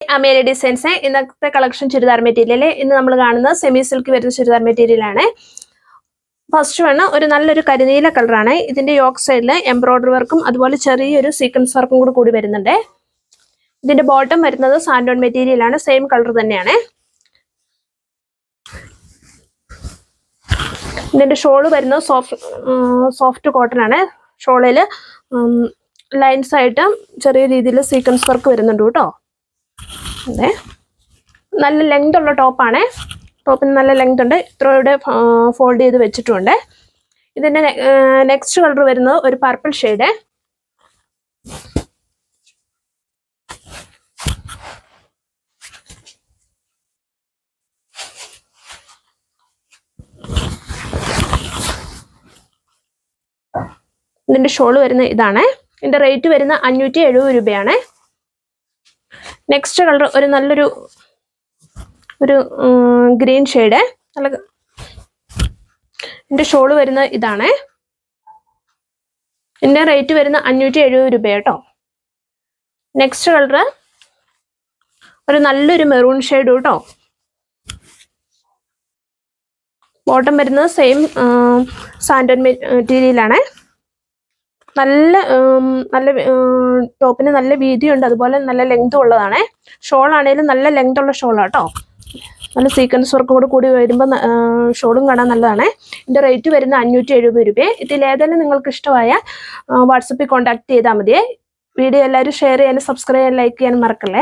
അമേരി designs ഇന്നത്തെ collection churidar material. ഇന്ന് നമ്മൾ കാണുന്നത് സെമി സിൽക്ക് വരുന്ന ചുരിദാർ മെറ്റീരിയൽ ആണ്. ഫസ്റ്റ് വൺ ഒരു നല്ലൊരു കരിനീല കളറാണ്. ഇതിന്റെ യോക്ക് സൈഡിൽ എംബ്രോയിഡറി വർക്കും അതുപോലെ ചെറിയൊരു സീക്വൻസ് വർക്കും കൂടി വരുന്നുണ്ട്. ഇതിന്റെ ബോട്ടം വരുന്നത് സാൻഡോൺ മെറ്റീരിയൽ ആണ്, സെയിം കളർ തന്നെയാണ്. ഇതിന്റെ ഷോള് വരുന്നത് സോഫ്റ്റ് കോട്ടൺ ആണ്. ഷോളില് ലൈൻസ് ആയിട്ട് ചെറിയ രീതിയിൽ സീക്വൻസ് വർക്ക് വരുന്നുണ്ട് കേട്ടോ. അതെ, നല്ല ലെങ്ത് ഉള്ള ടോപ്പാണ്. ടോപ്പിന് നല്ല ലെങ്ത് ഉണ്ട്. ഇത്രയുടെ ഫോൾഡ് ചെയ്ത് വെച്ചിട്ടുണ്ട്. ഇതിന്റെ നെക്സ്റ്റ് കളർ വരുന്നത് ഒരു പർപ്പിൾ ഷെയ്ഡ്. ഇതിന്റെ ഷോള് വരുന്ന ഇതാണ്. ഇതിന്റെ റേറ്റ് വരുന്ന 570 രൂപയാണ്. നെക്സ്റ്റ് കളർ ഒരു നല്ലൊരു ഗ്രീൻ ഷെയ്ഡ്. നല്ല ഇതിന്റെ ഷോള് വരുന്ന ഇതാണ്. ഇതിന്റെ റേറ്റ് വരുന്ന 570 രൂപ കേട്ടോ. നെക്സ്റ്റ് കളർ ഒരു നല്ലൊരു മെറൂൺ ഷെയ്ഡ് കേട്ടോ. ബോട്ടം വരുന്നത് സെയിം സാൻഡോൺ മെറ്റീരിയലാണ്. നല്ല ടോപ്പിന് നല്ല വീതിയുണ്ട്, അതുപോലെ നല്ല ലെങ്തും ഉള്ളതാണ്. ഷോൾ ആണെങ്കിലും നല്ല ലെങ്ത് ഉള്ള ഷോളാണ് കേട്ടോ. നല്ല സീക്വൻസ് വർക്കും കൂടി വരുമ്പോൾ ഷോളും കാണാൻ നല്ലതാണ്. ഇതിന്റെ റേറ്റ് വരുന്ന 570 രൂപ. ഇതിലേതെങ്കിലും നിങ്ങൾക്ക് ഇഷ്ടമായ വാട്സപ്പിൽ കോൺടാക്ട് ചെയ്താൽ മതിയേ. വീഡിയോ എല്ലാവരും ഷെയർ ചെയ്യാനും സബ്സ്ക്രൈബ് ചെയ്യാനും ലൈക്ക് ചെയ്യാനും മറക്കല്ലേ.